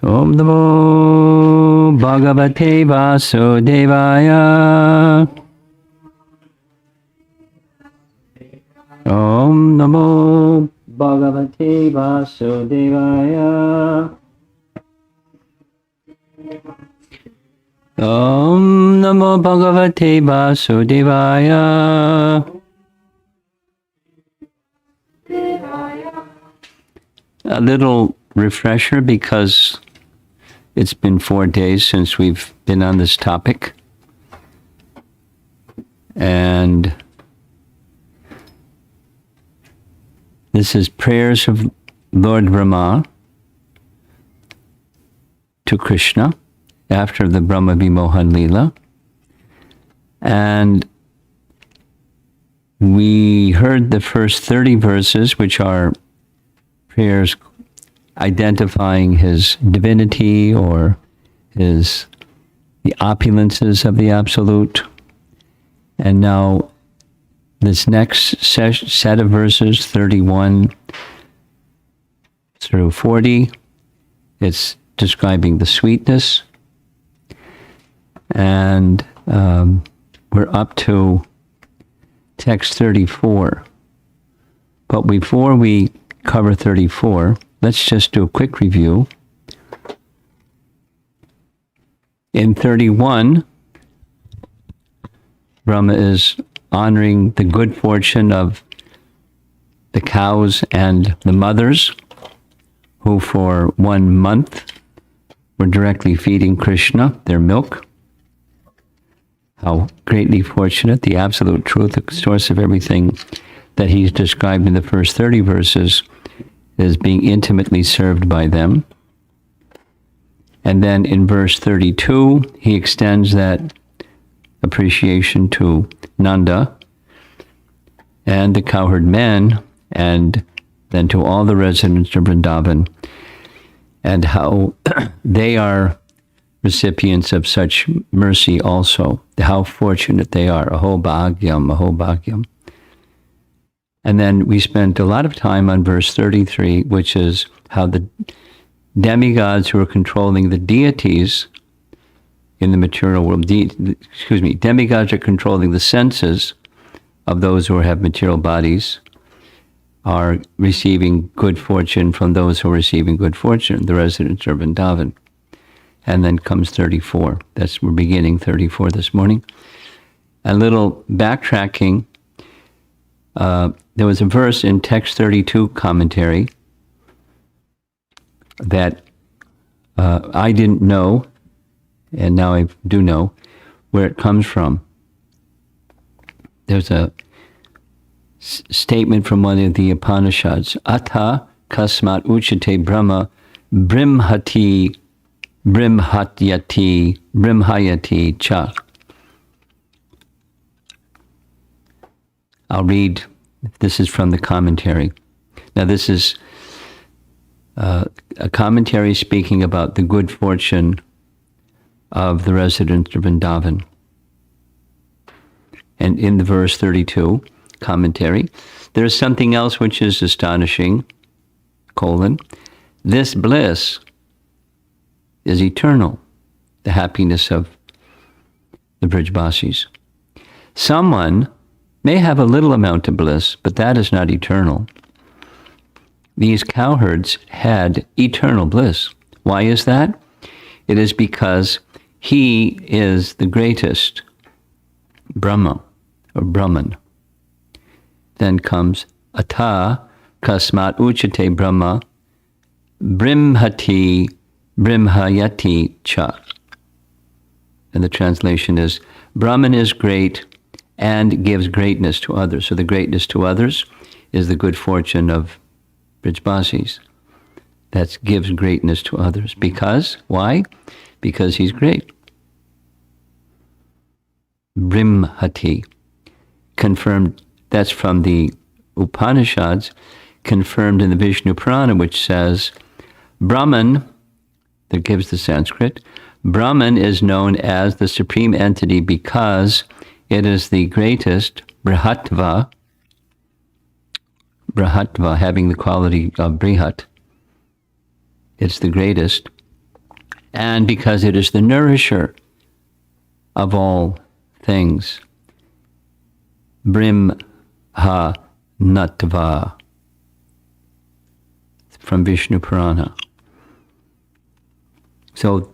Om Namo Bhagavate Vasudevaya. Om Namo Bhagavate Vasudevaya. Om Namo Bhagavate Vasudevaya. A little refresher because it's been 4 days since we've been on this topic. And this is prayers of Lord Brahma to Krishna after the Brahma Vimohan Leela. And we heard the first 30 verses, which are prayers identifying his divinity or the opulences of the Absolute. And now this next set of verses, 31 through 40, it's describing the sweetness. And we're up to text 34. But before we cover 34, let's just do a quick review. In 31, Brahma is honoring the good fortune of the cows and the mothers who for 1 month were directly feeding Krishna their milk. How greatly fortunate, the absolute truth, the source of everything that he's described in the first 30 verses is being intimately served by them. And then in verse 32, he extends that appreciation to Nanda and the cowherd men, and then to all the residents of Vrindavan, and how they are recipients of such mercy also, how fortunate they are. Aho bhagyam, aho bhagyam. And then we spent a lot of time on verse 33, which is how the demigods who are controlling the deities in the material world, demigods are controlling the senses of those who have material bodies, are receiving good fortune from those who are receiving good fortune, the residents of Vrindavan. And then comes 34. We're beginning 34 this morning. A little backtracking. There was a verse in text 32 commentary that I didn't know, and now I do know where it comes from. There's a statement from one of the Upanishads. Atha kasmat uchate brahma brimhati brimhayati cha. I'll read. This is from the commentary. Now this is a commentary speaking about the good fortune of the residents of Vrindavan. And in the verse 32 commentary, there's something else which is astonishing, : this bliss is eternal, the happiness of the Brijbasis. Someone may have a little amount of bliss, but that is not eternal. These cowherds had eternal bliss. Why is that? It is because he is the greatest, Brahma, or Brahman. Then comes Ata kasmat uchate Brahma brimhati brimhayati cha. And the translation is, Brahman is great and gives greatness to others. So the greatness to others is the good fortune of Brijbasis. That gives greatness to others. Because, why? Because he's great. Brimhati. Confirmed, that's from the Upanishads, confirmed in the Vishnu Purana, which says, Brahman, that gives the Sanskrit, Brahman is known as the supreme entity because it is the greatest, Brihatva, having the quality of Brihat. It's the greatest, and because it is the nourisher of all things. Brahma Natva, from Vishnu Purana. So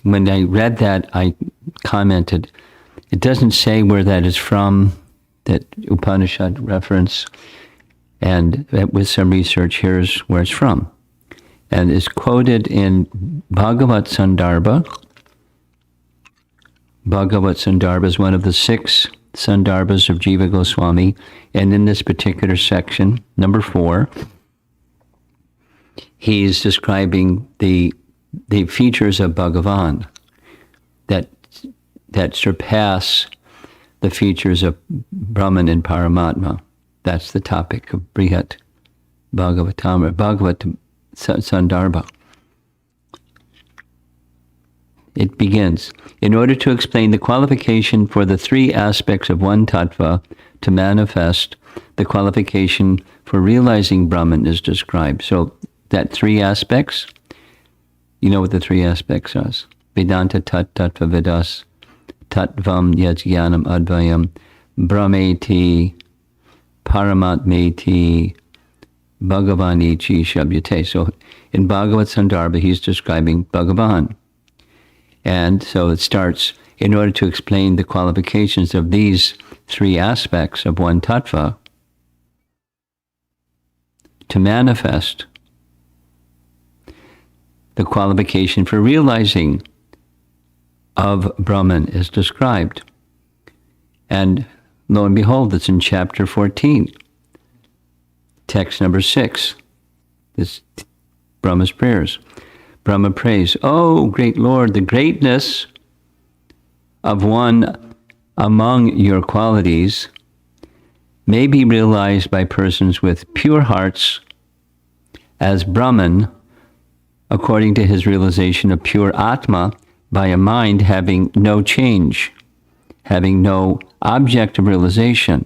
when I read that, I commented, it doesn't say where that is from, that Upanishad reference, and with some research, here's where it's from. And it's quoted in Bhagavat Sandarbha. Bhagavat Sandarbha is one of the 6 Sandarbhas of Jiva Goswami, and in this particular section, number 4, he's describing the features of Bhagavan that surpass the features of Brahman and Paramatma. That's the topic of Brihat Bhagavatamrita, Bhagavat Sandarbha. It begins, in order to explain the qualification for the 3 aspects of one tattva to manifest, the qualification for realizing Brahman is described. So that 3 aspects, you know what the 3 aspects are. Vedanta tattva vidas, tattvam yajnanam advayam, brahmeti, paramatmeti, bhagavanichi shabhyate. So in Bhagavat Sandarbha, he's describing Bhagavan. And so it starts, in order to explain the qualifications of these 3 aspects of one tattva to manifest, the qualification for realizing of Brahman is described. And lo and behold, it's in chapter 14, text number 6. This Brahma's prayers. Brahma prays, "Oh, great Lord, the greatness of one among your qualities may be realized by persons with pure hearts as Brahman, according to his realization of pure Atma, by a mind having no change, having no object of realization,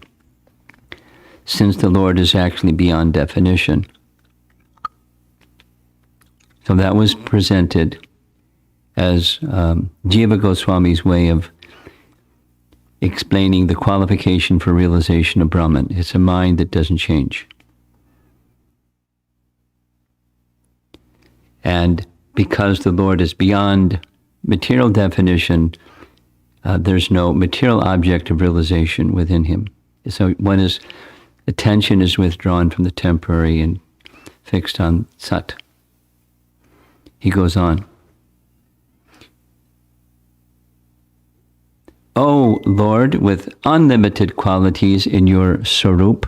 since the Lord is actually beyond definition." So that was presented as Jiva Goswami's way of explaining the qualification for realization of Brahman. It's a mind that doesn't change. And because the Lord is beyond material definition, there's no material object of realization within him. So when his attention is withdrawn from the temporary and fixed on Sat. He goes on. "O Lord, with unlimited qualities in your Sarup,"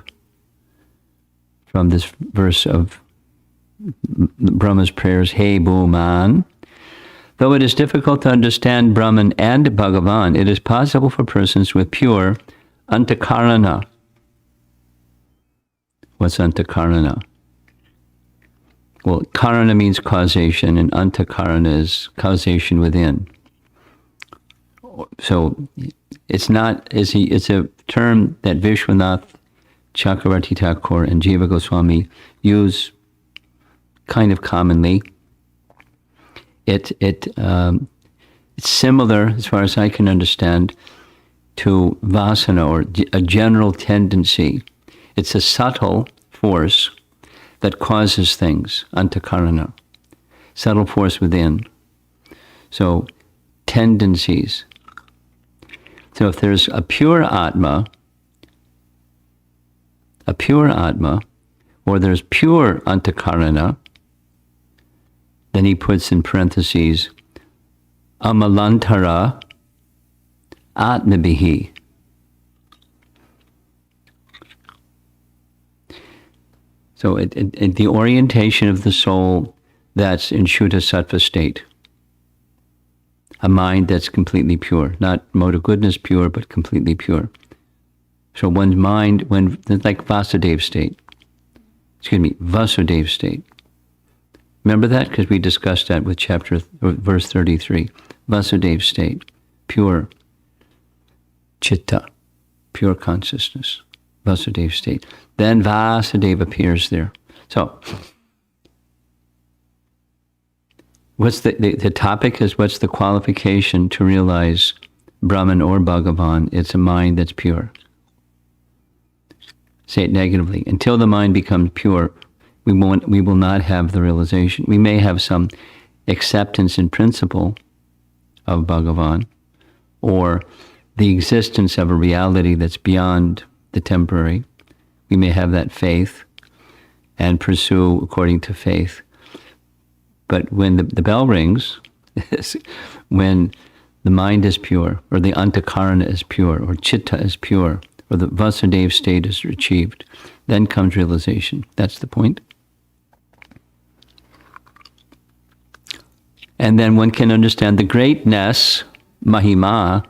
from this verse of Brahma's prayers, "Hey Bhuman, though it is difficult to understand Brahman and Bhagavan, it is possible for persons with pure antakarana." What's antakarana? Well, karana means causation, and antakarana is causation within. So it's a term that Vishwanath Chakravarti Thakur and Jiva Goswami use kind of commonly. It's similar, as far as I can understand, to vasana, or a general tendency. It's a subtle force that causes things, antakarana, subtle force within. So, tendencies. So if there's a pure Atma, or there's pure antakarana, then he puts in parentheses, amalantara atmabihi. So the orientation of the soul that's in Shuddha Sattva state. A mind that's completely pure. Not mode of goodness pure, but completely pure. So one's mind, like Vasudeva state. Vasudeva state. Remember that? Because we discussed that with verse 33. Vasudeva state. Pure chitta. Pure consciousness. Vasudeva state. Then Vasudeva appears there. So, What's the topic is what's the qualification to realize Brahman or Bhagavan? It's a mind that's pure. Say it negatively. Until the mind becomes pure, we will not have the realization. We may have some acceptance in principle of Bhagavan, or the existence of a reality that's beyond the temporary. We may have that faith and pursue according to faith. But when the bell rings, when the mind is pure, or the antakarana is pure, or chitta is pure, or the Vasudeva state is achieved, then comes realization. That's the point. And then one can understand the greatness, mahima,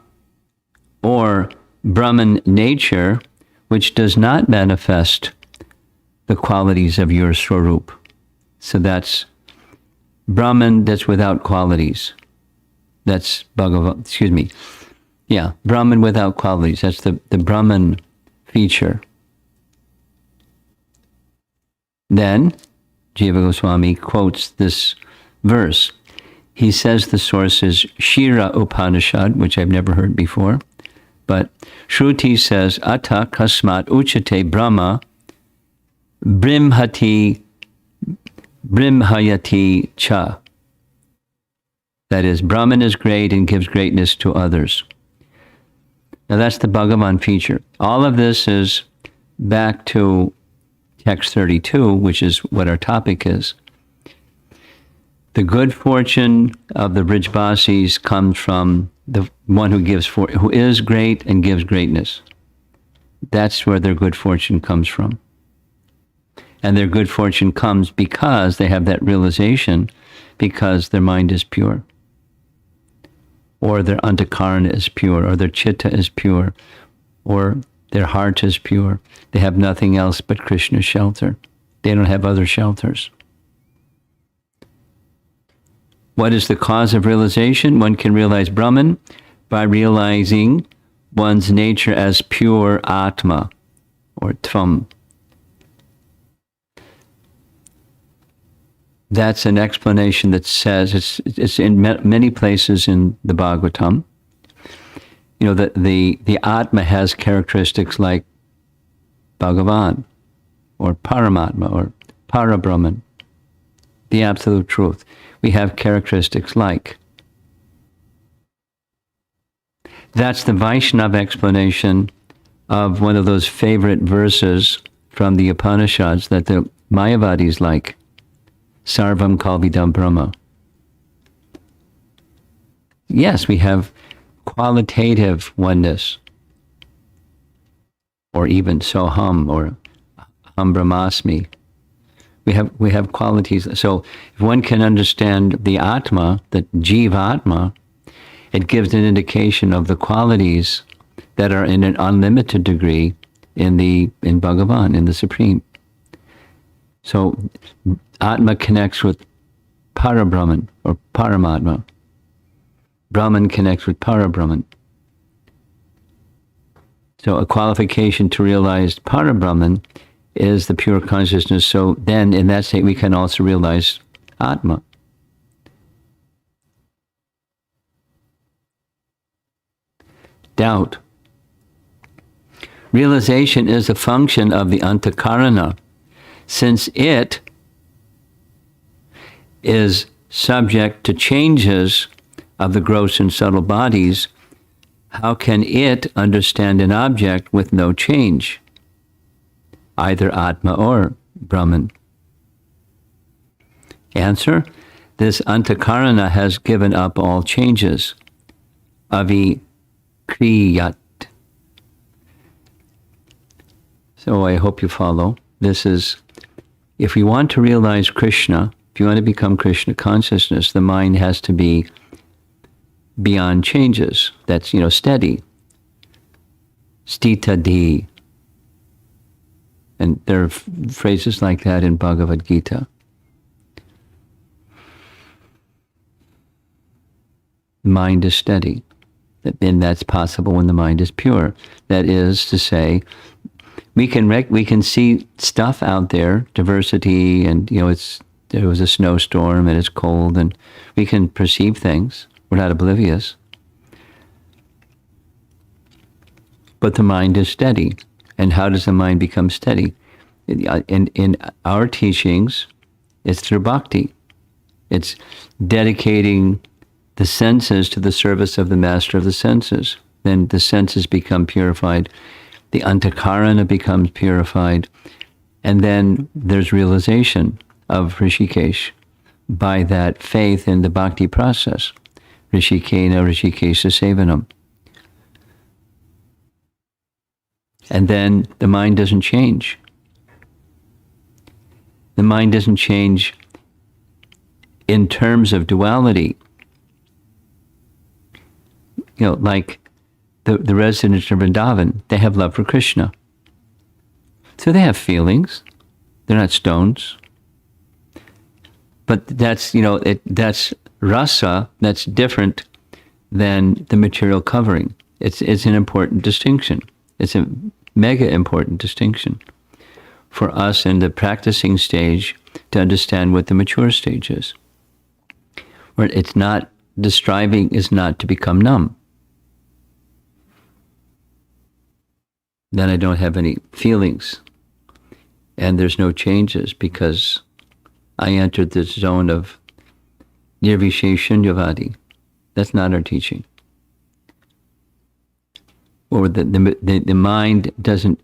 or Brahman nature, which does not manifest the qualities of your Swarup. So that's Brahman that's without qualities. That's Bhagavan, Brahman without qualities. That's the Brahman feature. Then, Jiva Goswami quotes this verse. He says the source is Shira Upanishad, which I've never heard before. But Shruti says, Ata Kasmat Uchate Brahma Brimhayati Cha. That is, Brahman is great and gives greatness to others. Now that's the Bhagavan feature. All of this is back to text 32, which is what our topic is. The good fortune of the Brijbasis comes from the one who is great and gives greatness. That's where their good fortune comes from. And their good fortune comes because they have that realization, because their mind is pure, or their antakarana is pure, or their chitta is pure, or their heart is pure. They have nothing else but Krishna's shelter. They don't have other shelters. What is the cause of realization? One can realize Brahman by realizing one's nature as pure Atma, or Tvam. That's an explanation that says, it's in many places in the Bhagavatam. You know, the Atma has characteristics like Bhagavan, or Paramatma, or Parabrahman, the absolute truth. We have characteristics like. That's the Vaishnava explanation of one of those favorite verses from the Upanishads that the Mayavadis like. Sarvam Kalvidam Brahma. Yes, we have qualitative oneness, or even Soham, or Ham Brahmasmi. We have qualities. So if one can understand the Atma, the Jiva Atma, it gives an indication of the qualities that are in an unlimited degree in Bhagavan, in the Supreme. So Atma connects with Parabrahman, or Paramatma. Brahman connects with Parabrahman. So a qualification to realize Parabrahman is the pure consciousness. So then in that state we can also realize Atma. Doubt. Realization is a function of the antakarana, since it is subject to changes of the gross and subtle bodies. How can it understand an object with no change? Either Atma or Brahman. Answer, this has given up all changes. Avikriyat. So I hope you follow. This is, if you want to realize Krishna, if you want to become Krishna consciousness, the mind has to be beyond changes. That's, steady. Stitadi. And there are phrases like that in Bhagavad Gita. The mind is steady. And that's possible when the mind is pure. That is to say, we can see stuff out there, diversity, and it's there was a snowstorm and it's cold, and we can perceive things. We're not oblivious. But the mind is steady. And how does the mind become steady? In our teachings, it's through bhakti. It's dedicating the senses to the service of the master of the senses. Then the senses become purified. The antakarana becomes purified. And then there's realization of Rishikesh by that faith in the bhakti process. Rishikena Rishikesha Sevanam. And then the mind doesn't change. The mind doesn't change in terms of duality. Like the residents of Vrindavan, they have love for Krishna. So they have feelings. They're not stones. But that's, that's rasa, that's different than the material covering. It's an important distinction. It's a mega important distinction for us in the practicing stage to understand what the mature stage is. Where it's not, the striving is not to become numb. Then I don't have any feelings. And there's no changes because I entered this zone of nirvisheshunyavadi. That's not our teaching. Or the mind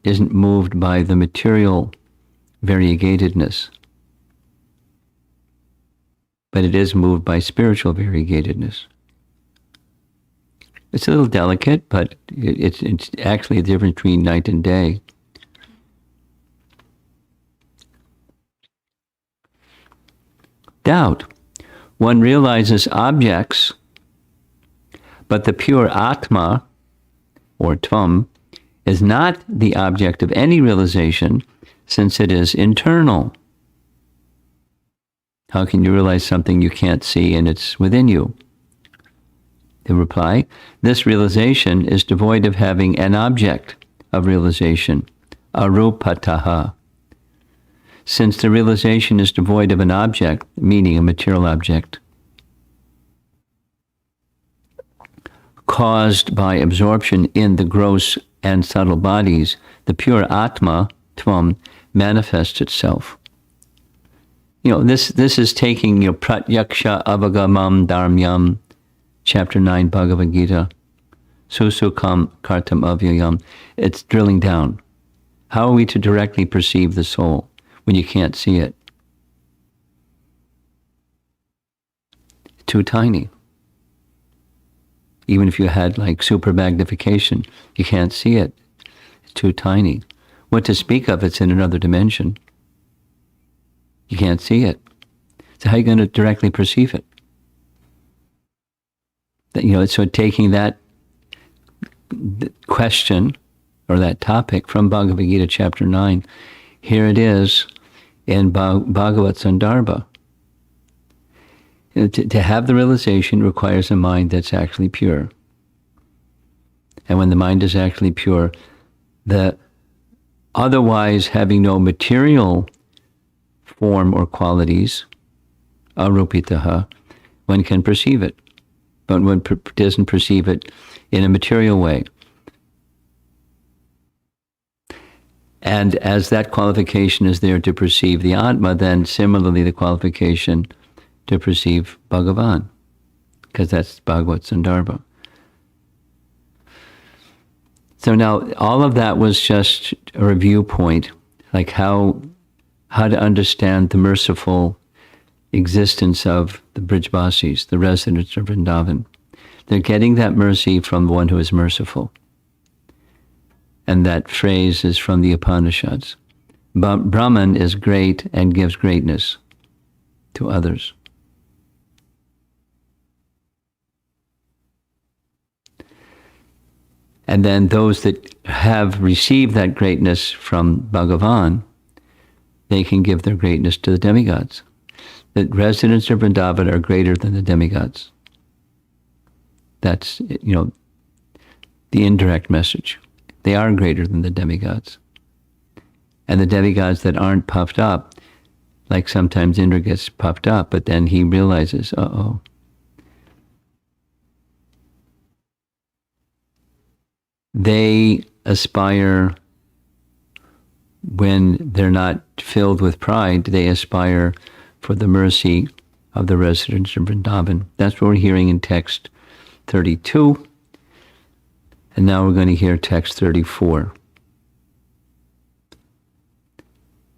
isn't moved by the material variegatedness, but it is moved by spiritual variegatedness. It's a little delicate, but it's actually a difference between night and day. Doubt. One realizes objects, but the pure Atma, or Tvam, is not the object of any realization since it is internal. How can you realize something you can't see and it's within you? The reply, this realization is devoid of having an object of realization, arupataha. Since the realization is devoid of an object, meaning a material object, caused by absorption in the gross and subtle bodies, the pure Atma, Tvam, manifests itself. This is taking pratyaksha avagamam dharmyam, chapter 9, Bhagavad Gita, susukam kartam avyayam. It's drilling down. How are we to directly perceive the soul when you can't see it? It's too tiny. Even if you had super magnification, you can't see it. It's too tiny. What to speak of, it's in another dimension. You can't see it. So how are you going to directly perceive it? So taking that question or that topic from Bhagavad Gita chapter 9, here it is in Bhagavat Sandarbha. To have the realization requires a mind that's actually pure. And when the mind is actually pure, the otherwise having no material form or qualities, arupitaha, one can perceive it. But one doesn't perceive it in a material way. And as that qualification is there to perceive the Atma, then similarly the qualification to perceive Bhagavan, because that's Bhagavat Sandarbha. So now all of that was just a review point, like how to understand the merciful existence of the Brijvasis, the residents of Vrindavan. They're getting that mercy from the one who is merciful. And that phrase is from the Upanishads. Brahman is great and gives greatness to others. And then those that have received that greatness from Bhagavan, they can give their greatness to the demigods. The residents of Vrindavan are greater than the demigods. That's, the indirect message. They are greater than the demigods. And the demigods that aren't puffed up, like sometimes Indra gets puffed up, but then he realizes, uh-oh. They aspire, when they're not filled with pride, they aspire for the mercy of the residents of Vrindavan. That's what we're hearing in text 32. And now we're going to hear text 34.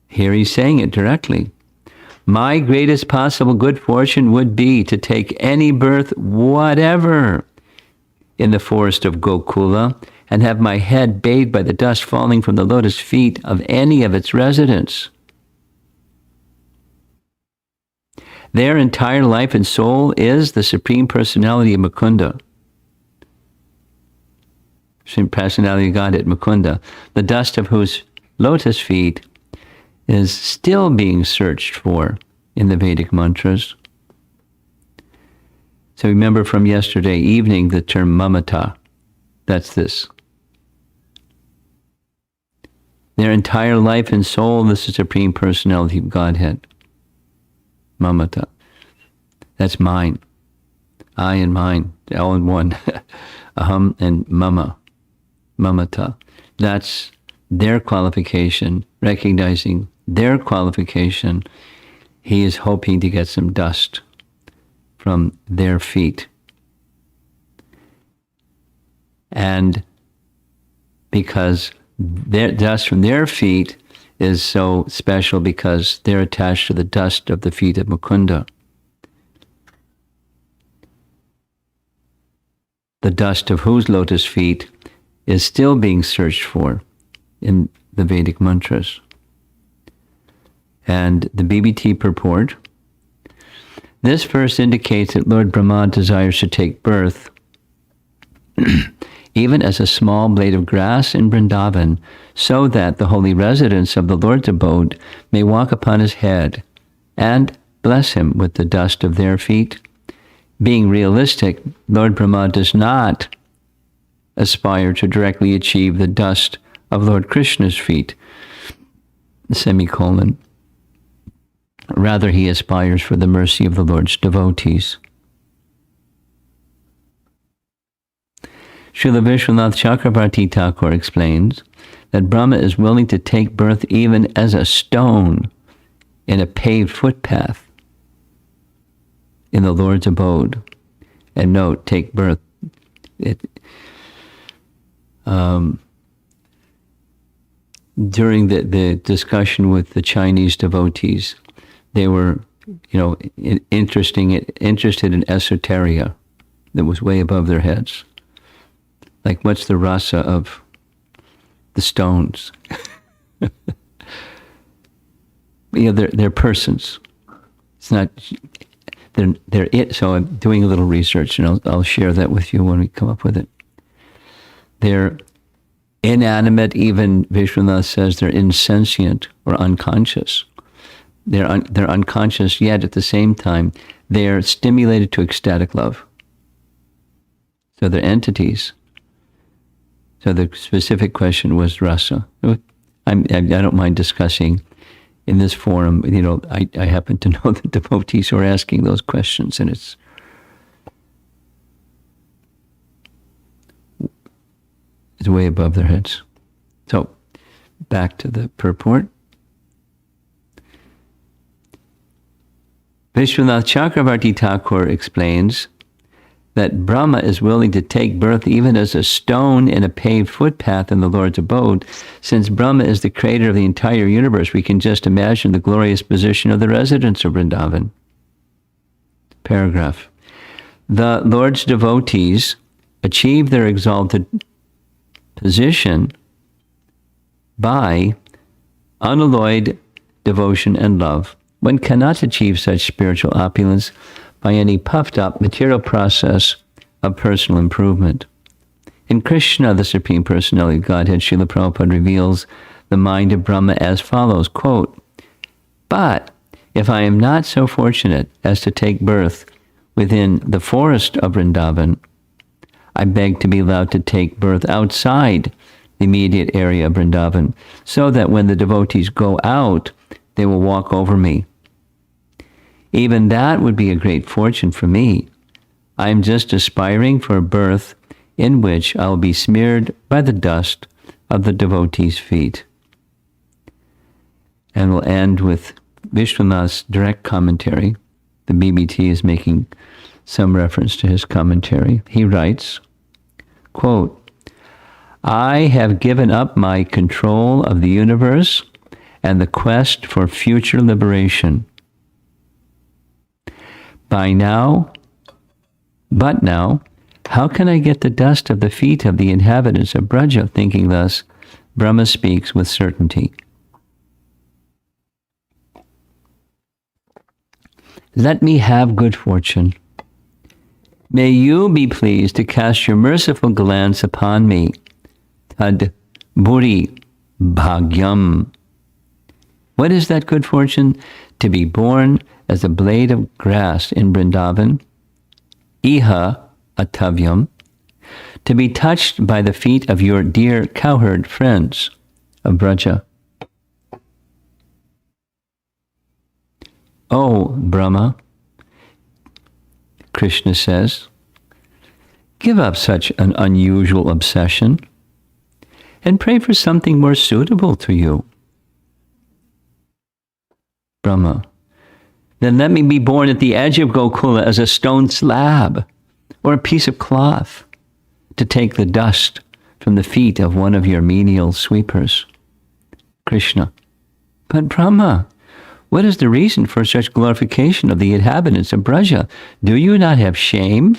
Here he's saying it directly. My greatest possible good fortune would be to take any birth whatever in the forest of Gokula and have my head bathed by the dust falling from the lotus feet of any of its residents. Their entire life and soul is the Supreme Personality of Mukunda. Supreme Personality of Godhead, Mukunda, the dust of whose lotus feet is still being searched for in the Vedic mantras. So remember from yesterday evening the term mamata. That's this. Their entire life and soul is the Supreme Personality of Godhead. Mamata. That's mine. I and mine, all in one. Aham and mama. Mamata. That's their qualification, recognizing their qualification. He is hoping to get some dust from their feet. And because their dust from their feet is so special because they're attached to the dust of the feet of Mukunda. The dust of whose lotus feet is still being searched for in the Vedic mantras. And the BBT purport, this verse indicates that Lord Brahma desires to take birth even as a small blade of grass in Vrindavan, so that the holy residents of the Lord's abode may walk upon his head and bless him with the dust of their feet. Being realistic, Lord Brahma does not aspire to directly achieve the dust of Lord Krishna's feet, semicolon. Rather, he aspires for the mercy of the Lord's devotees. Srila Vishwanath Chakravarti Thakur explains that Brahma is willing to take birth even as a stone in a paved footpath in the Lord's abode. And note, take birth. During the discussion with the Chinese devotees, they were, interested in esoteria that was way above their heads. Like, what's the rasa of the stones? They're persons. It's not. They're it. So I'm doing a little research, and I'll share that with you when we come up with it. They're inanimate. Even Vishwanath says they're insentient or unconscious. They're unconscious, yet at the same time they're stimulated to ecstatic love. So they're entities. So the specific question was rasa. I don't mind discussing in this forum. I happen to know the devotees who are asking those questions, and it's way above their heads. So back to the purport. Vishwanath Chakravarti Thakur explains that Brahma is willing to take birth even as a stone in a paved footpath in the Lord's abode. Since Brahma is the creator of the entire universe, we can just imagine the glorious position of the residents of Vrindavan. Paragraph. The Lord's devotees achieve their exalted position by unalloyed devotion and love. One cannot achieve such spiritual opulence by any puffed-up material process of personal improvement. In Krishna, the Supreme Personality of Godhead, Srila Prabhupada reveals the mind of Brahma as follows, quote, "But if I am not so fortunate as to take birth within the forest of Vrindavan, I beg to be allowed to take birth outside the immediate area of Vrindavan, so that when the devotees go out, they will walk over me Even that would be a great fortune for me. I am just aspiring for a birth in which I will be smeared by the dust of the devotees' feet. And we'll end with Vishwanath's direct commentary. The BBT is making some reference to his commentary. He writes, quote, I have given up my control of the universe and the quest for future liberation. But now, how can I get the dust of the feet of the inhabitants of Braja? Thinking thus, Brahma speaks with certainty. Let me have good fortune. May you be pleased to cast your merciful glance upon me. Tad buri bhagyam. What is that good fortune? To be born as a blade of grass in Vrindavan. Iha atavyam. To be touched by the feet of your dear cowherd friends of Braja. Oh, Brahma, Krishna says, give up such an unusual obsession and pray for something more suitable to you. Brahma, then let me be born at the edge of Gokula as a stone slab or a piece of cloth to take the dust from the feet of one of your menial sweepers. Krishna, but Brahma, what is the reason for such glorification of the inhabitants of Braja? Do you not have shame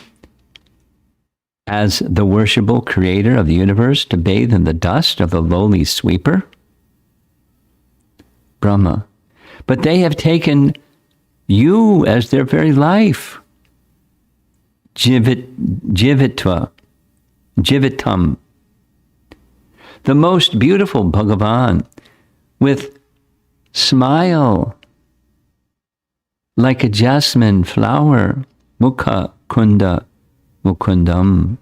as the worshipable creator of the universe to bathe in the dust of the lowly sweeper? Brahma, but they have taken you as their very life. Jivitam. The most beautiful Bhagavan with smile like a jasmine flower, mukha kunda mukundam.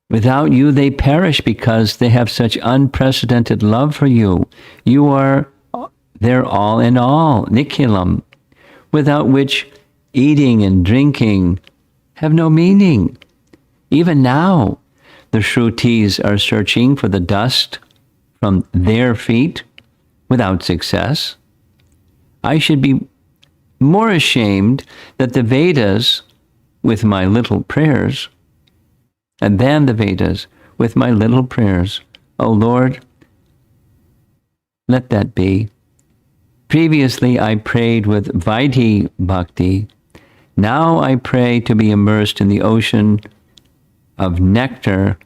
Without you they perish because they have such unprecedented love for you. You are their all in all, nikhilam, without which eating and drinking have no meaning. Even now, the Shrutis are searching for the dust from their feet without success. I should be more ashamed that the Vedas, with my little prayers, and than the Vedas, with my little prayers. O Lord, let that be. Previously I prayed with Vaidhi Bhakti. Now I pray to be immersed in the ocean of nectar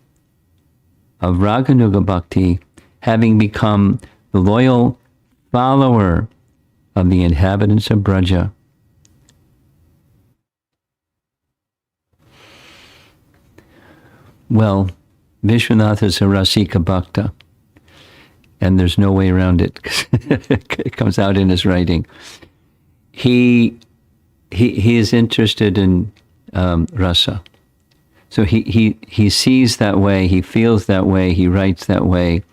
of Raganuga Bhakti, having become the loyal follower of the inhabitants of Braja. Well, Vishwanath is a Rasika Bhakta, and there's no way around it. It comes out in his writing. He is interested in rasa. So he sees that way, he feels that way, he writes that way,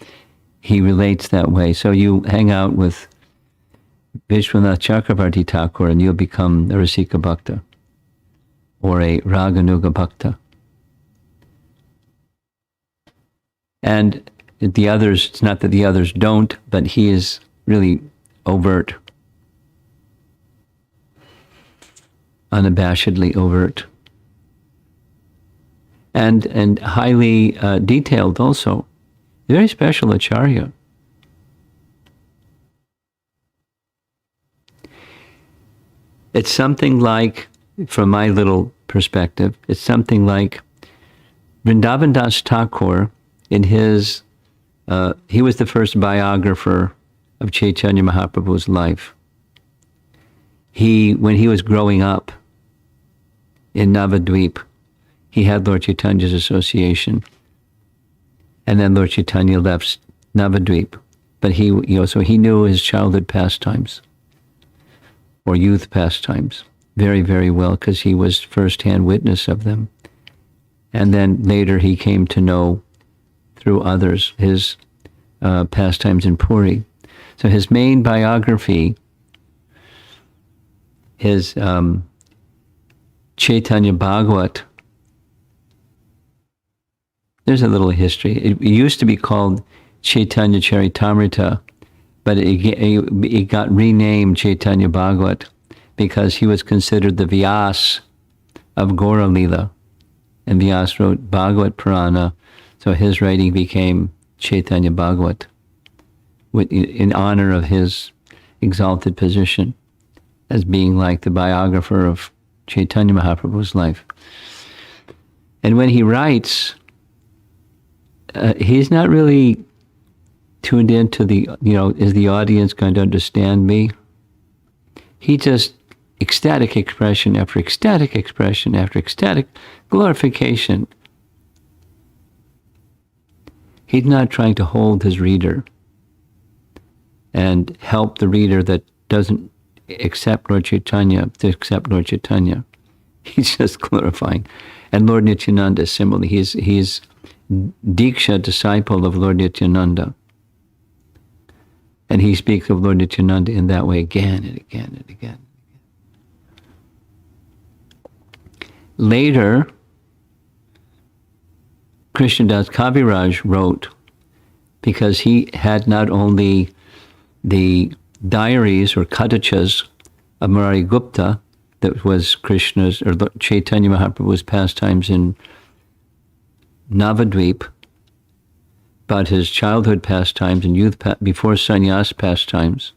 he relates that way. So you hang out with Vishwanath Chakravarti Thakur and you'll become a Rasika Bhakta or a Raganuga Bhakta. And the others, it's not that the others don't, but he is really overt, unabashedly overt, and highly detailed also. Very special acharya. It's something like, from my little perspective, it's something like Vrindavan Das Thakur. In his, he was the first biographer of Chaitanya Mahaprabhu's life. When he was growing up in Navadvip, he had Lord Chaitanya's association. And then Lord Chaitanya left Navadvip. But he knew his childhood pastimes or youth pastimes very, very well because he was first-hand witness of them. And then later he came to know through others his pastimes in Puri. So his main biography his Chaitanya Bhagavat. There's a little history. It used to be called Chaitanya Charitamrita, but it got renamed Chaitanya Bhagavat because he was considered the Vyas of Gaura Lila. And Vyas wrote Bhagavat Purana, so his writing became Chaitanya Bhagavat in honor of his exalted position as being like the biographer of Chaitanya Mahaprabhu's life. And when he writes, he's not really tuned into is the audience going to understand me? He just ecstatic expression after ecstatic expression after ecstatic glorification. He's not trying to hold his reader and help the reader that doesn't accept Lord Chaitanya to accept Lord Chaitanya. He's just glorifying. And Lord Nityananda, similarly, he's Diksha, disciple of Lord Nityananda. And he speaks of Lord Nityananda in that way again and again and again. Later, Krishnadas Kaviraj wrote, because he had not only the diaries or Katachas of Murari Gupta, that was Krishna's or Chaitanya Mahaprabhu's pastimes in Navadvip, about his childhood pastimes and youth before sannyas pastimes.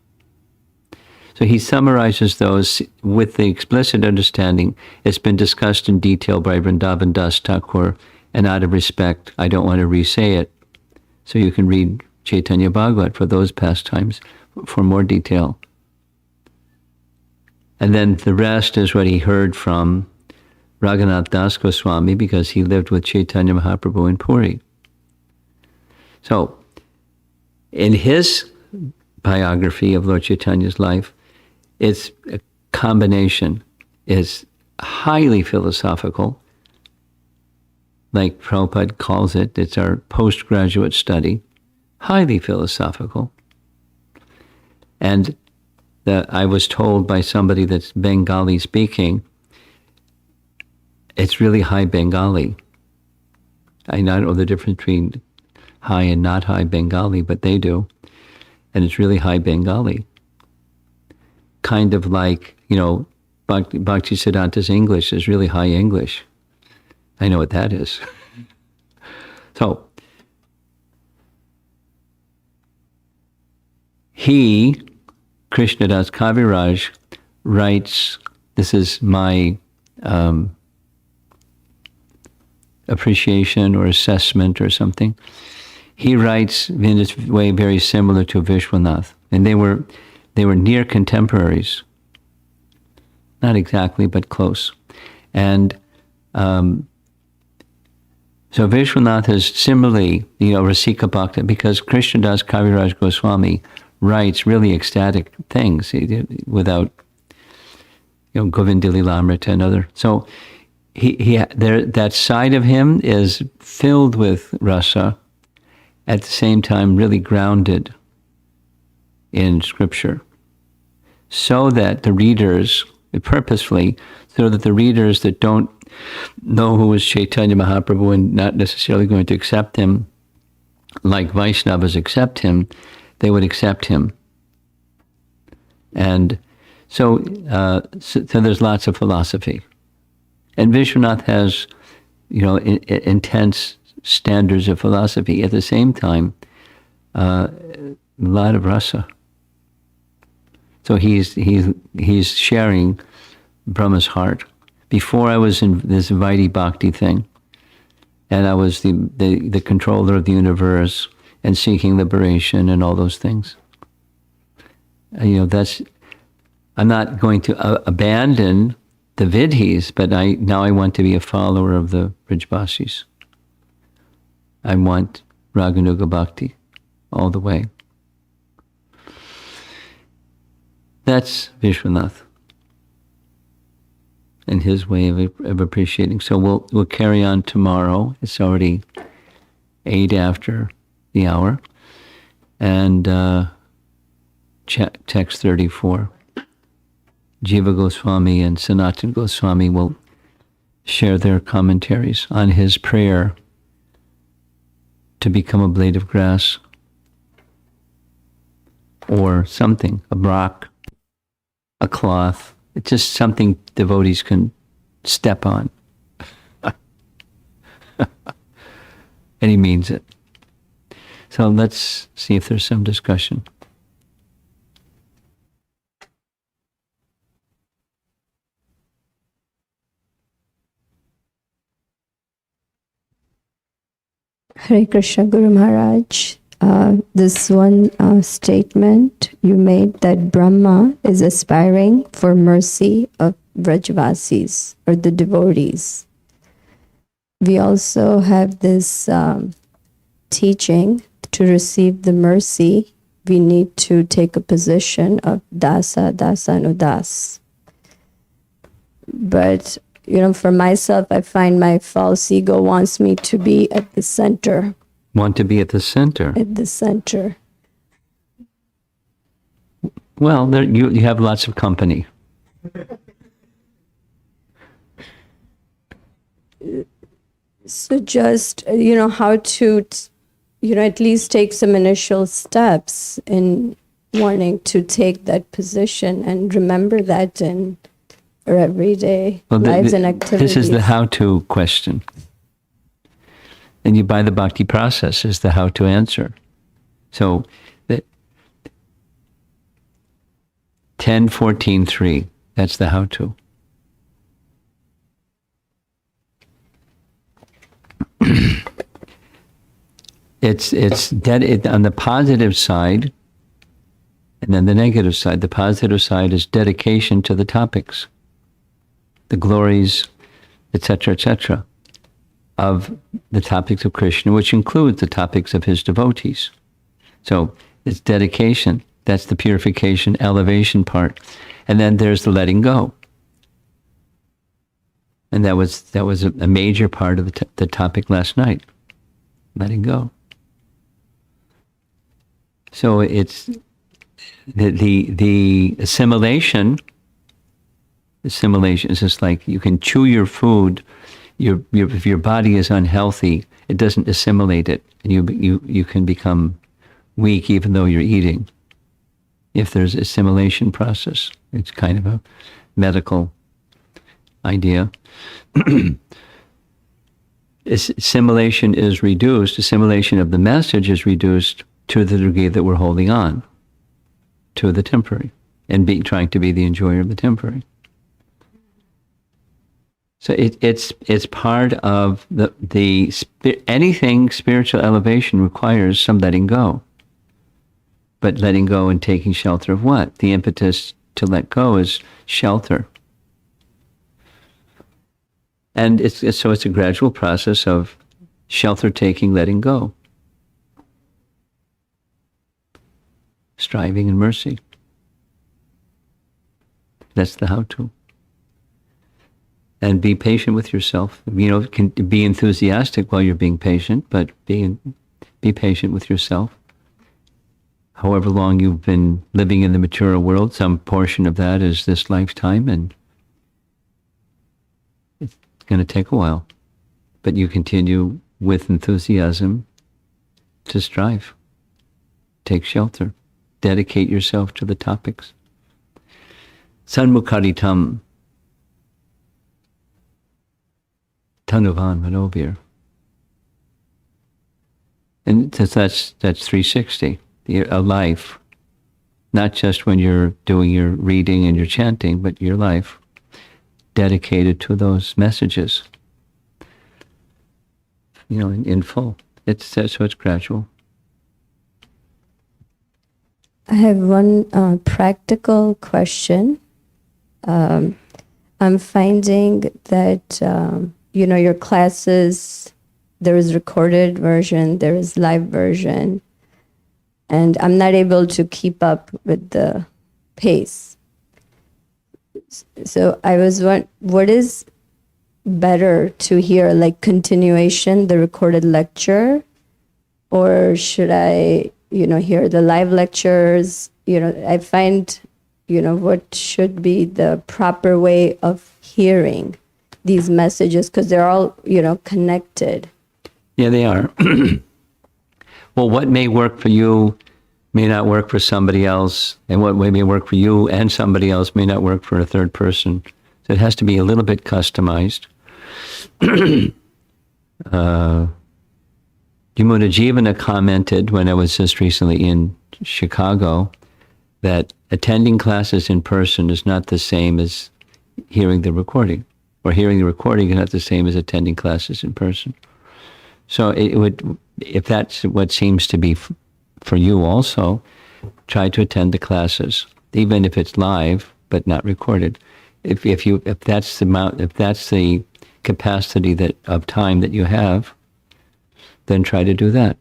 So he summarizes those with the explicit understanding it's been discussed in detail by Vrindavan Das Thakur, and out of respect, I don't want to re-say it. So you can read Chaitanya Bhagavat for those pastimes for more detail. And then the rest is what he heard from Raghunath Das Goswami, because he lived with Chaitanya Mahaprabhu in Puri. So, in his biography of Lord Chaitanya's life, it's a combination. It's highly philosophical, like Prabhupada calls it. It's our postgraduate study, highly philosophical. And I was told by somebody that's Bengali speaking, it's really high Bengali. I don't know the difference between high and not high Bengali, but they do. And it's really high Bengali. Kind of like, Bhakti Siddhanta's English is really high English. I know what that is. So, Krishnadas Kaviraj, writes, this is my appreciation or assessment or something. He writes in this way very similar to Vishwanath. And they were near contemporaries. Not exactly, but close. And so Vishwanath is similarly, Rasika Bhakta, because Krishnadas Kaviraj Goswami writes really ecstatic things without, Govindili Lamrita and other. So that side of him is filled with rasa, at the same time really grounded in scripture, so that the readers, purposefully, so that the readers that don't know who is Chaitanya Mahaprabhu and not necessarily going to accept him, like Vaishnavas accept him, they would accept him. And so there's lots of philosophy. And Vishwanath has, intense standards of philosophy. At the same time, a lot of rasa. So he's sharing Brahma's heart. Before I was in this Vaidhi Bhakti thing, and I was the controller of the universe and seeking liberation and all those things. I'm not going to abandon the Vidhis, but now I want to be a follower of the Brijbasis. I want Raganuga Bhakti all the way. That's Vishwanath and his way of appreciating. So we'll carry on tomorrow. It's already 8 after the hour. And text 34. Jiva Goswami and Sanatan Goswami will share their commentaries on his prayer to become a blade of grass or something, a rock, a cloth. It's just something devotees can step on. And he means it. So let's see if there's some discussion. Hare Krishna Guru Maharaj. This one statement you made that Brahma is aspiring for mercy of Vrajavasis or the devotees. We also have this teaching to receive the mercy. We need to take a position of dasa, dasa, and udas. But for myself, I find my false ego wants me to be at the center. Want to be at the center? At the center. Well, there, you have lots of company. So just, how to, at least take some initial steps in wanting to take that position and remember that in our everyday lives and activities. This is the how-to question. And you buy the bhakti process is the how-to answer. So, 10:14:3, that's the how-to. It's dead on the positive side, and then the negative side. The positive side is dedication to the topics, the glories, etc., of the topics of Krishna, which includes the topics of his devotees. So it's dedication. That's the purification, elevation part. And then there's the letting go. And that was a major part of the topic last night, letting go. So it's the assimilation. Assimilation is just like you can chew your food. If your body is unhealthy, it doesn't assimilate it, and you can become weak even though you're eating. If there's assimilation process, it's kind of a medical idea. Assimilation is reduced. Assimilation of the message is reduced to the degree that we're holding on to the temporary and trying to be the enjoyer of the temporary. So it's part of anything spiritual elevation requires some letting go. But letting go and taking shelter of what? The impetus to let go is shelter. And it's a gradual process of shelter taking, letting go. Striving and mercy. That's the how-to. And be patient with yourself. Can be enthusiastic while you're being patient, but be patient with yourself. However long you've been living in the material world, some portion of that is this lifetime, and it's going to take a while. But you continue with enthusiasm to strive. Take shelter. Dedicate yourself to the topics. Sanmukharitam Tanuvan Manovir. And that's 360, a life, not just when you're doing your reading and your chanting, but your life dedicated to those messages, in full. So it's gradual. I have one practical question. I'm finding that your classes, there is recorded version, there is live version, and I'm not able to keep up with the pace. So I was wondering, what is better to hear, like continuation, the recorded lecture, or should I, hear the live lectures? I find what should be the proper way of hearing these messages, because they're all, connected. Yeah, they are. Well, what may work for you may not work for somebody else, and what may work for you and somebody else may not work for a third person. So it has to be a little bit customized. Jimuna Jivana commented when I was just recently in Chicago that attending classes in person is not the same as hearing the recording, or hearing the recording is not the same as attending classes in person. So it would, if that's what seems to be for you also, try to attend the classes, even if it's live but not recorded. If that's the capacity of time that you have, then try to do that.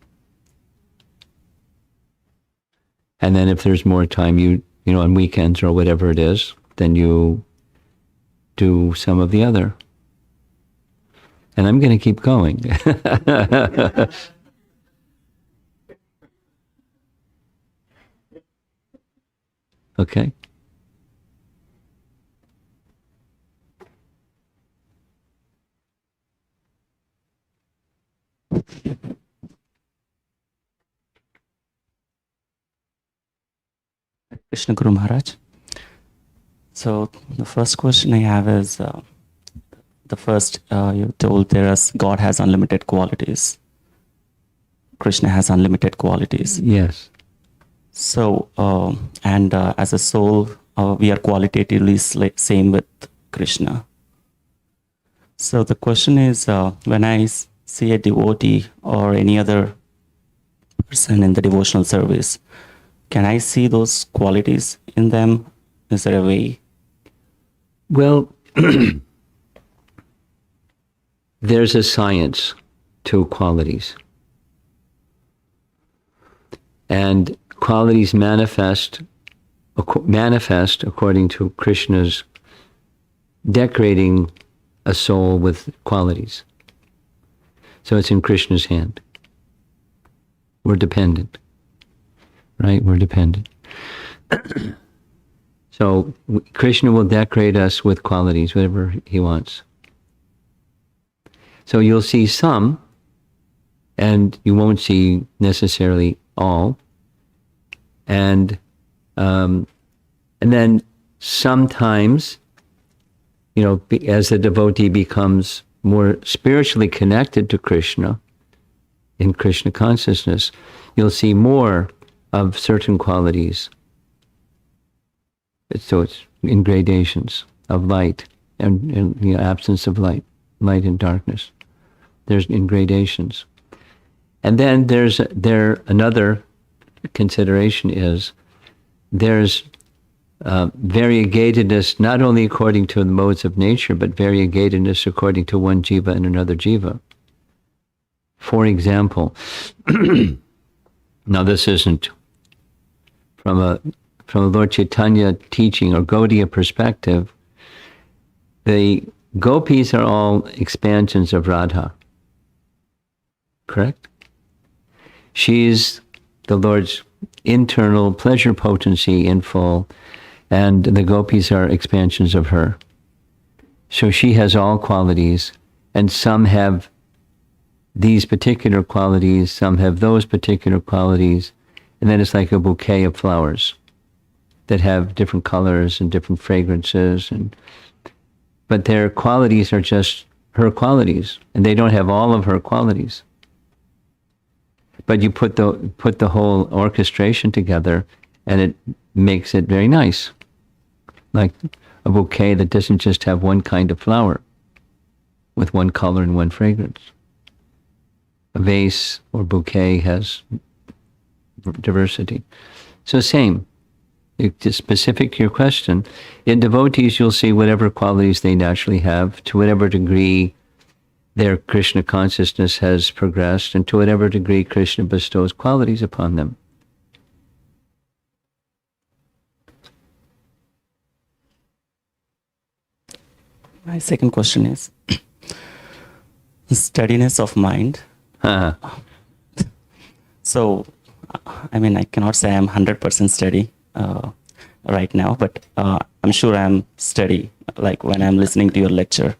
And then if there's more time, you on weekends or whatever it is, then you do some of the other. And I'm going to keep going. Okay. Krishna Guru Maharaj. So the first question I have is, you told God has unlimited qualities. Krishna has unlimited qualities. Yes. So, as a soul, we are qualitatively same with Krishna. So the question is, when I see a devotee or any other person in the devotional service, can I see those qualities in them? Is there a way? Well, there's a science to qualities. And qualities manifest according to Krishna's decorating a soul with qualities. So it's in Krishna's hand. We're dependent. Right? We're dependent. So Krishna will decorate us with qualities, whatever he wants. So you'll see some, and you won't see necessarily all. And then sometimes, as the devotee becomes more spiritually connected to Krishna, in Krishna consciousness, you'll see more of certain qualities. So it's in gradations of light and the absence of light and darkness. There's in gradations. And then another consideration is there's variegatedness not only according to the modes of nature, but variegatedness according to one jiva and another jiva. For example, now this isn't from a Lord Chaitanya teaching or Gaudiya perspective. The gopis are all expansions of Radha. Correct? She's the Lord's internal pleasure potency in full, and the gopis are expansions of her. So she has all qualities, and some have these particular qualities, some have those particular qualities, and then it's like a bouquet of flowers that have different colors and different fragrances, but their qualities are just her qualities, and they don't have all of her qualities. But you put the whole orchestration together, and it makes it very nice, like a bouquet that doesn't just have one kind of flower with one color and one fragrance. A vase or bouquet has diversity. So same. It's specific to your question. In devotees, you'll see whatever qualities they naturally have, to whatever degree their Krishna consciousness has progressed, and to whatever degree Krishna bestows qualities upon them. My second question is steadiness of mind. So, I cannot say I'm 100% steady. right now, but I'm sure I'm steady, like when I'm listening to your lecture.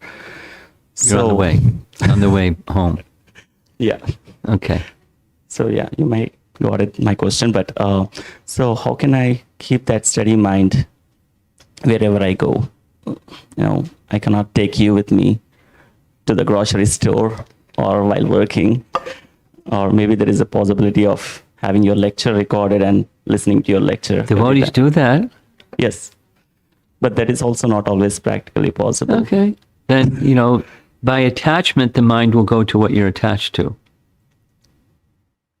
You're on the way home. Yeah. Okay. So yeah, you might got it, my question, but so how can I keep that steady mind wherever I go? I cannot take you with me to the grocery store or while working, or maybe there is a possibility of having your lecture recorded and listening to your lecture. Devotees do that. Yes, but that is also not always practically possible. Okay. Then, by attachment, the mind will go to what you're attached to.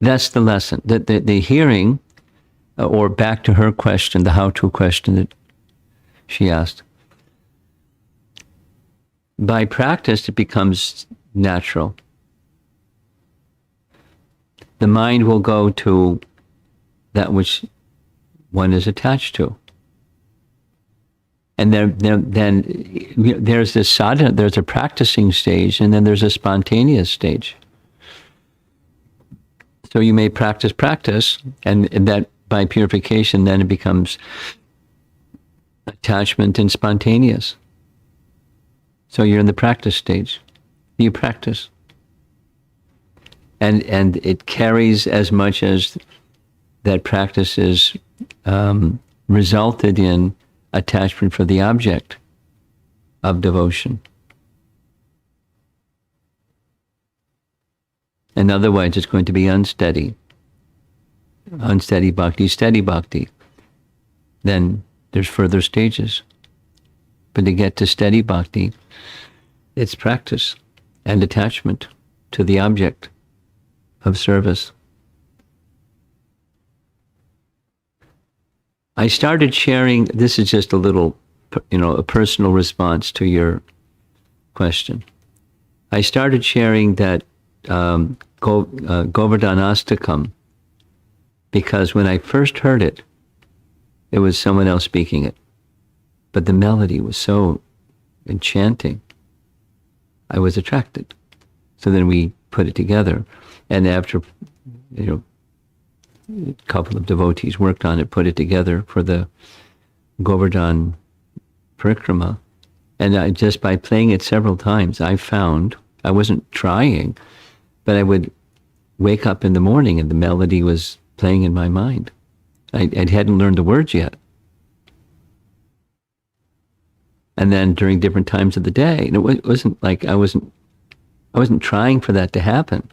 That's the lesson. The hearing, or back to her question, the how-to question that she asked. By practice, it becomes natural. The mind will go to that which one is attached to. And then there's this sadhana, there's a practicing stage, and then there's a spontaneous stage. So you may practice, and that by purification, then it becomes attachment and spontaneous. So you're in the practice stage. You practice. And it carries as much as that practice is resulted in attachment for the object of devotion. And otherwise it's going to be unsteady. Unsteady bhakti, steady bhakti. Then there's further stages. But to get to steady bhakti, it's practice and attachment to the object of service. I started sharing, this is just a little, a personal response to your question. I started sharing that Govardhanastakam because when I first heard it, it was someone else speaking it. But the melody was so enchanting, I was attracted. So then we put it together. And after, a couple of devotees worked on it, put it together for the Govardhan Parikrama. And just by playing it several times, I found, I wasn't trying, but I would wake up in the morning and the melody was playing in my mind. I hadn't learned the words yet. And then during different times of the day, and it wasn't like I wasn't trying for that to happen,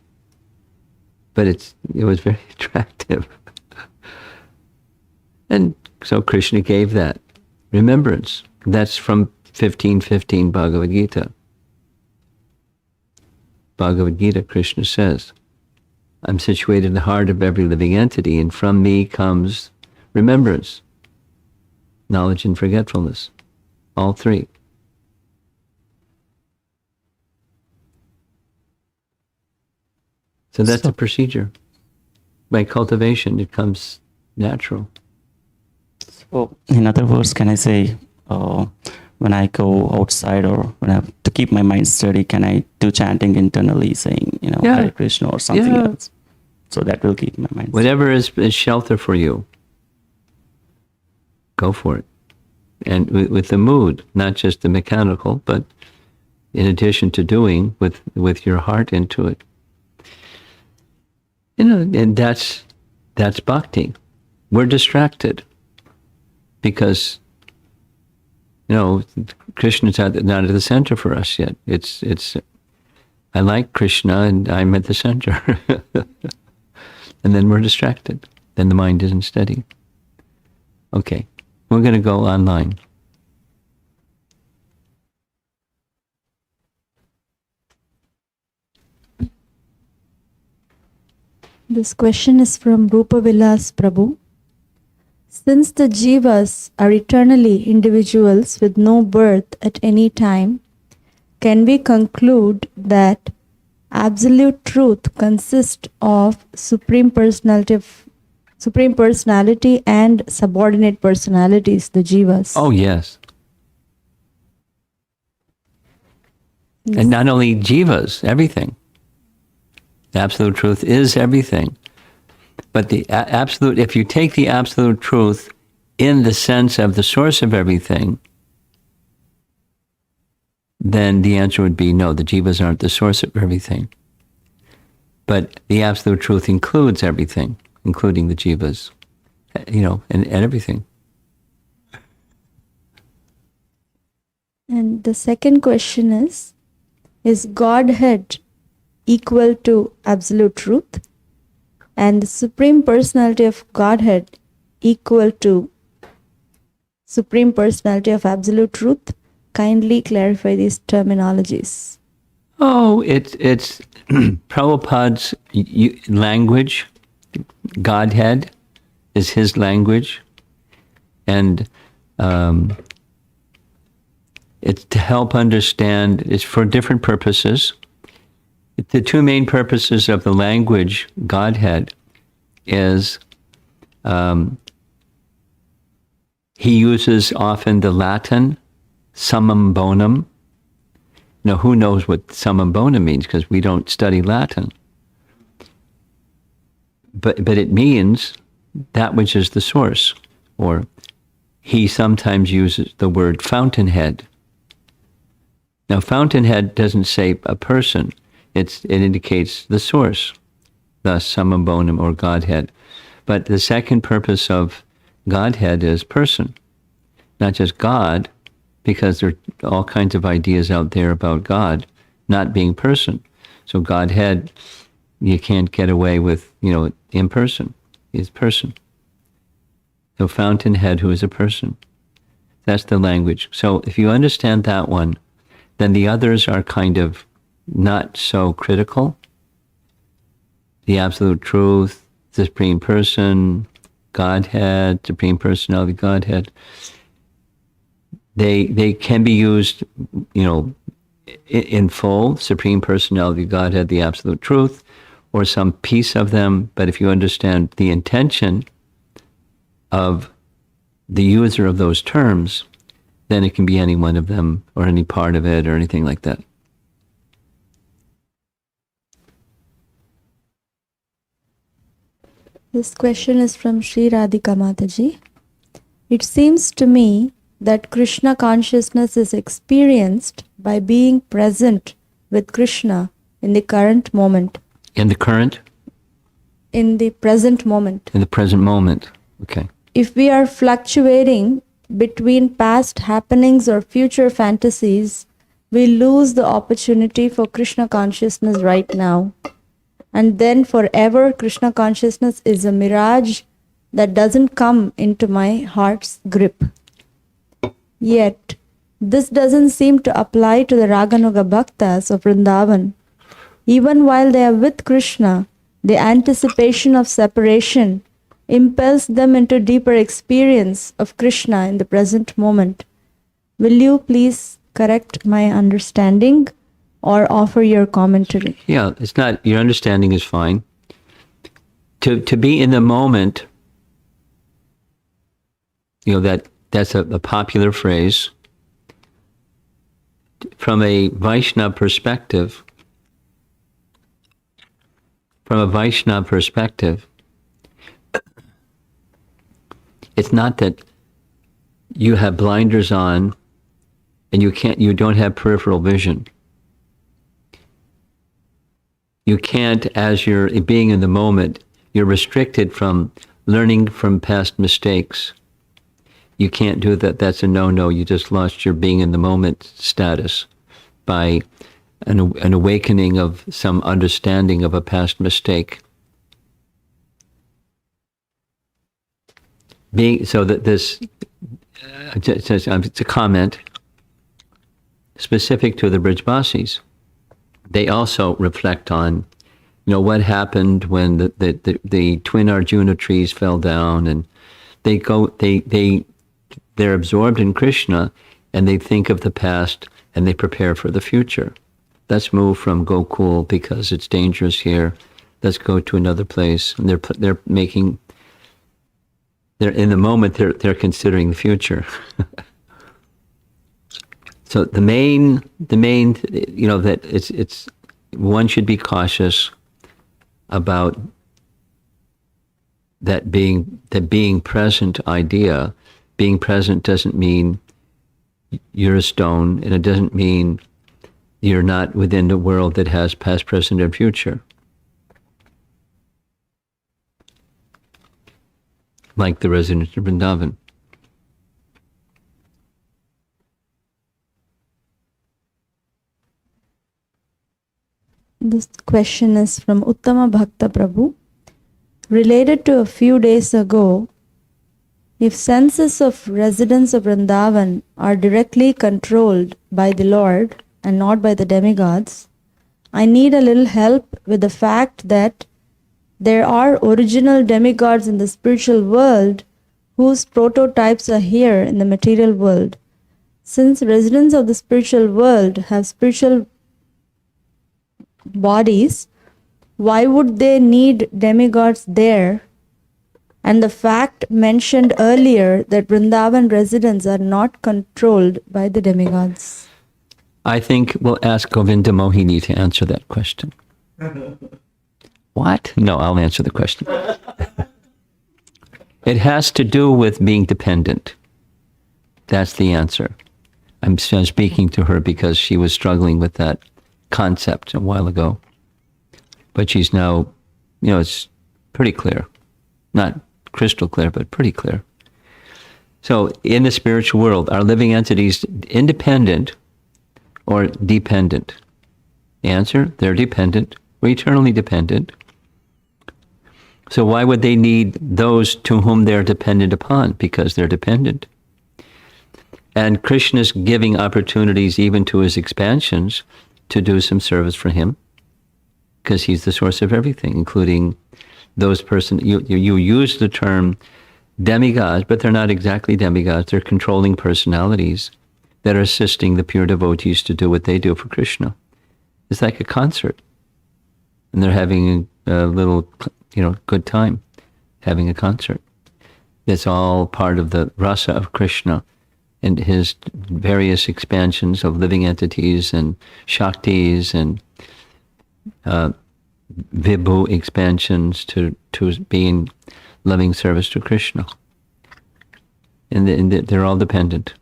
but it was very attractive. And so Krishna gave that remembrance. That's from 15:15 Bhagavad Gita. Bhagavad Gita, Krishna says, I'm situated in the heart of every living entity, and from me comes remembrance, knowledge and forgetfulness, all three. So that's the procedure. By cultivation, it comes natural. So, in other words, can I say, when I go outside or when I have to keep my mind steady, can I do chanting internally, saying, Hare Krishna or something else? So that will keep my mind steady. Whatever is shelter for you, go for it. And with the mood, not just the mechanical, but in addition to doing with your heart into it. And that's bhakti. We're distracted because, Krishna's not at the center for us yet. It's I like Krishna and I'm at the center. And then we're distracted. Then the mind isn't steady. Okay, we're going to go online. This question is from Rupa Vilas Prabhu. Since the jivas are eternally individuals with no birth at any time, can we conclude that absolute truth consists of Supreme Personality and subordinate personalities, the jivas? Oh, yes. And not only jivas, everything. The absolute truth is everything. But the absolute, if you take the absolute truth in the sense of the source of everything, then the answer would be no, the jivas aren't the source of everything. But the absolute truth includes everything, including the jivas, and everything. And the second question is Godhead equal to absolute truth? And the Supreme Personality of Godhead equal to Supreme Personality of Absolute Truth? Kindly clarify these terminologies. Oh, it's Prabhupada's language. Godhead is his language. And it's to help understand, it's for different purposes. The two main purposes of the language, Godhead, is he uses often the Latin summum bonum. Now, who knows what summum bonum means, because we don't study Latin. But it means that which is the source. Or he sometimes uses the word fountainhead. Now, fountainhead doesn't say a person. It indicates the source, thus summum bonum or Godhead. But the second purpose of Godhead is person, not just God, because there are all kinds of ideas out there about God not being person. So Godhead, you can't get away with, imperson. He's person. So fountainhead, who is a person. That's the language. So if you understand that one, then the others are kind of not so critical. The absolute truth, the supreme person, Godhead, supreme personality, Godhead. They can be used, in full, supreme personality, Godhead, the absolute truth, or some piece of them. But if you understand the intention of the user of those terms, then it can be any one of them or any part of it or anything like that. This question is from Sri Radhika Mataji. It seems to me that Krishna consciousness is experienced by being present with Krishna in the current moment. In the current? In the present moment. In the present moment. Okay. If we are fluctuating between past happenings or future fantasies, we lose the opportunity for Krishna consciousness right now. And then forever, Krishna consciousness is a mirage that doesn't come into my heart's grip. Yet, this doesn't seem to apply to the Raganuga Bhaktas of Vrindavan. Even while they are with Krishna, the anticipation of separation impels them into deeper experience of Krishna in the present moment. Will you please correct my understanding or offer your commentary? Yeah, it's not, your understanding is fine. To be in the moment, that's a popular phrase. From a Vaishnava perspective, it's not that you have blinders on and you don't have peripheral vision. You can't, as you're being in the moment, you're restricted from learning from past mistakes. You can't do that. That's a no-no. You just lost your being in the moment status by an awakening of some understanding of a past mistake. So that this, it's a comment specific to the Brijbasis. They also reflect on, what happened when the twin Arjuna trees fell down, and they're absorbed in Krishna, and they think of the past and they prepare for the future. Let's move from Gokul because it's dangerous here. Let's go to another place. And they're in the moment. They're considering the future. So the main, that it's one should be cautious about that being present idea being present doesn't mean you're a stone, and it doesn't mean you're not within the world that has past, present, and future. Like the residents of Vrindavan. This question is from Uttama Bhakta Prabhu. Related to a few days ago, if senses of residents of Vrindavan are directly controlled by the Lord and not by the demigods, I need a little help with the fact that there are original demigods in the spiritual world whose prototypes are here in the material world. Since residents of the spiritual world have spiritual bodies, why would they need demigods there? And the fact mentioned earlier that Vrindavan residents are not controlled by the demigods. I think we'll ask Govinda Mohini to answer that question. What? No, I'll answer the question. It has to do with being dependent. That's the answer. I'm speaking to her because she was struggling with that concept a while ago. But she's now, it's pretty clear. Not crystal clear, but pretty clear. So in the spiritual world, are living entities independent or dependent? The answer, they're dependent. We're eternally dependent. So why would they need those to whom they're dependent upon? Because they're dependent. And Krishna's giving opportunities even to his expansions to do some service for him, because he's the source of everything, including those persons. You use the term demigods, but they're not exactly demigods. They're controlling personalities that are assisting the pure devotees to do what they do for Krishna. It's like a concert. And they're having a little, good time having a concert. It's all part of the rasa of Krishna and his various expansions of living entities and shaktis and vibhu expansions to being loving service to Krishna. And they're all dependent.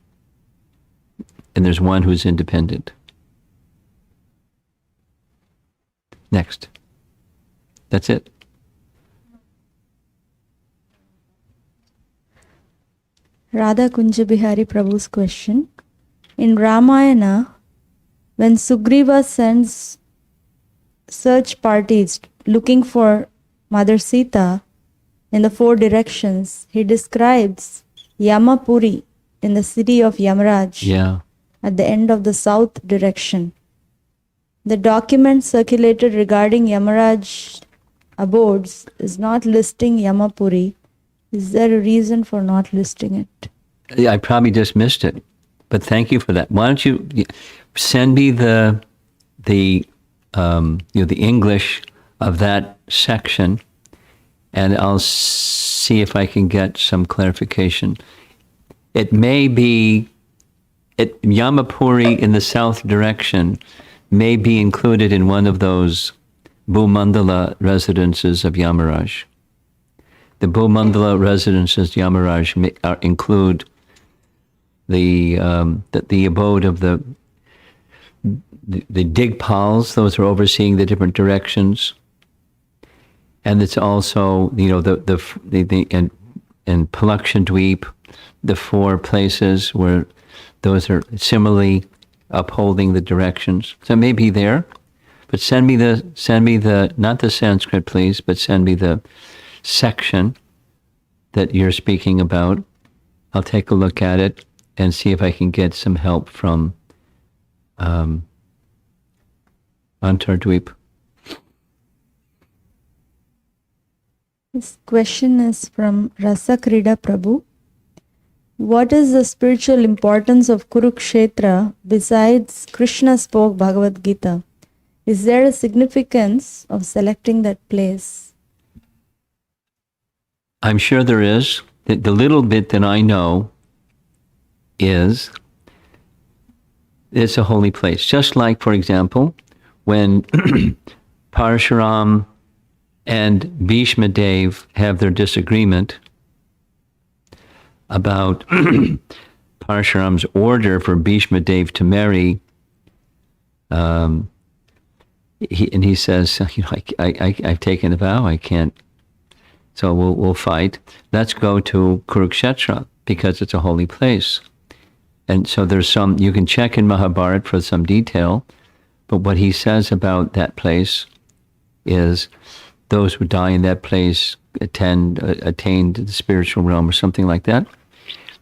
And there's one who's independent. Next. That's it. Radha Kunja Bihari Prabhu's question. In Ramayana, when Sugriva sends search parties looking for Mother Sita in the 4 directions, he describes Yamapuri in the city of Yamaraj at the end of the south direction. The document circulated regarding Yamaraj abodes is not listing Yamapuri. Is there a reason for not listing it? I probably just missed it, but thank you for that. Why don't you send me the English of that section, and I'll see if I can get some clarification. It may be Yamapuri in the south direction may be included in one of those Bhumandala residences of Yamaraj. The Bhumandala residences Yamaraj include the abode of the Digpals. Those are overseeing the different directions, and it's also and Palakshandweep, the 4 places where those are similarly upholding the directions. So it may be there, but send me the not the Sanskrit, please, but send me the section that you're speaking about. I'll take a look at it and see if I can get some help from Antardweep. This question is from Rasakrida Prabhu. What is the spiritual importance of Kurukshetra besides Krishna spoke Bhagavad Gita? Is there a significance of selecting that place? I'm sure there is. The little bit that I know is it's a holy place. Just like, for example, when Parshuram and Bhishma Dev have their disagreement, about Parshuram's order for Bhishma Dev to marry. He says, I've taken a vow, I can't, so we'll fight. Let's go to Kurukshetra because it's a holy place. And so there's you can check in Mahabharata for some detail, but what he says about that place is those who die in that place attained the spiritual realm or something like that.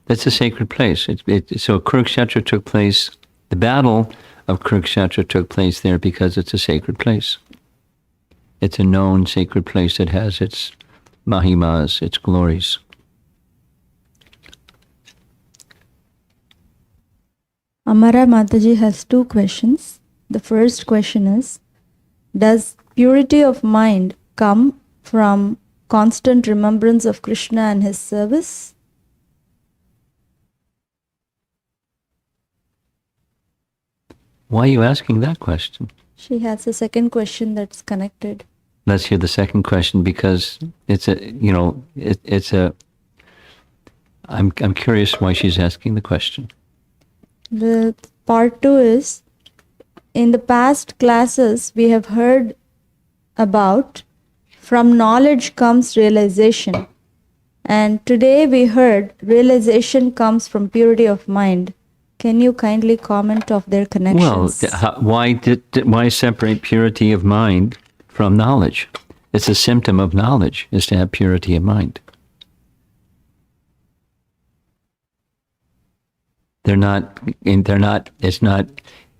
That's a sacred place. So Kurukshetra took place, the battle of Kurukshetra took place there because it's a sacred place. It's a known sacred place that has its mahimas, its glories. Amara Mataji has two questions. The first question is, does purity of mind come from constant remembrance of Krishna and his service? Why are you asking that question? She has a second question that's connected. Let's hear the second question because I'm curious why she's asking the question. The part two is, in the past classes we have heard about from knowledge comes realization, and today we heard realization comes from purity of mind. Can you kindly comment of their connections? Well, why separate purity of mind from knowledge? It's a symptom of knowledge, is to have purity of mind. It's not,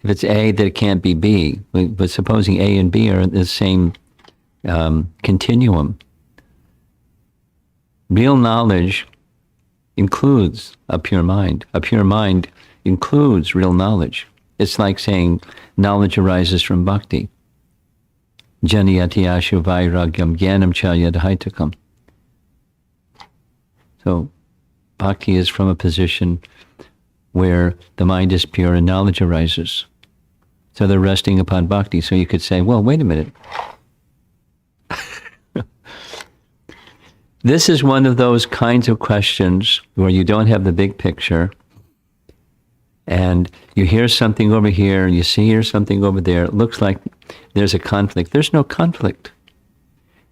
if it's A, that it can't be B. But supposing A and B are in the same continuum. Real knowledge includes a pure mind. A pure mind includes real knowledge. It's like saying knowledge arises from bhakti. Janiyati ashu vairagyam jnanam cha yadhaitakam. So bhakti is from a position where the mind is pure and knowledge arises. So they're resting upon bhakti. So you could say, well, wait a minute. This is one of those kinds of questions where you don't have the big picture and you hear something over here and you hear something over there. It looks like there's a conflict. There's no conflict.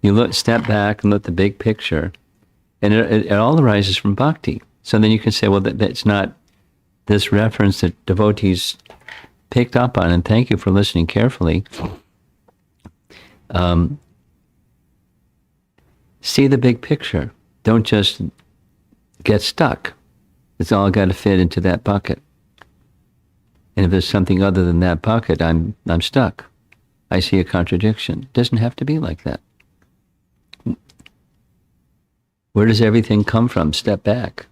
You step back and look at the big picture and it all arises from bhakti. So then you can say, well, that's not this reference that devotees picked up on, and thank you for listening carefully. See the big picture. Don't just get stuck. It's all got to fit into that bucket. And if there's something other than that bucket, I'm stuck. I see a contradiction. It doesn't have to be like that. Where does everything come from? Step back.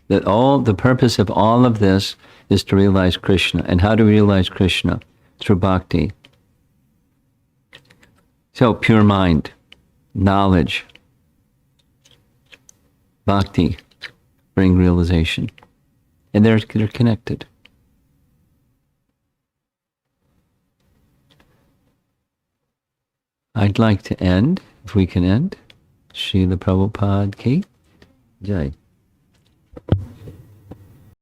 The purpose of all of this is to realize Krishna. And how to realize Krishna? Through bhakti. So, pure mind, knowledge, bhakti bring realization. And they're connected. I'd like to end, if we can end. Srila Prabhupada Ki Jai.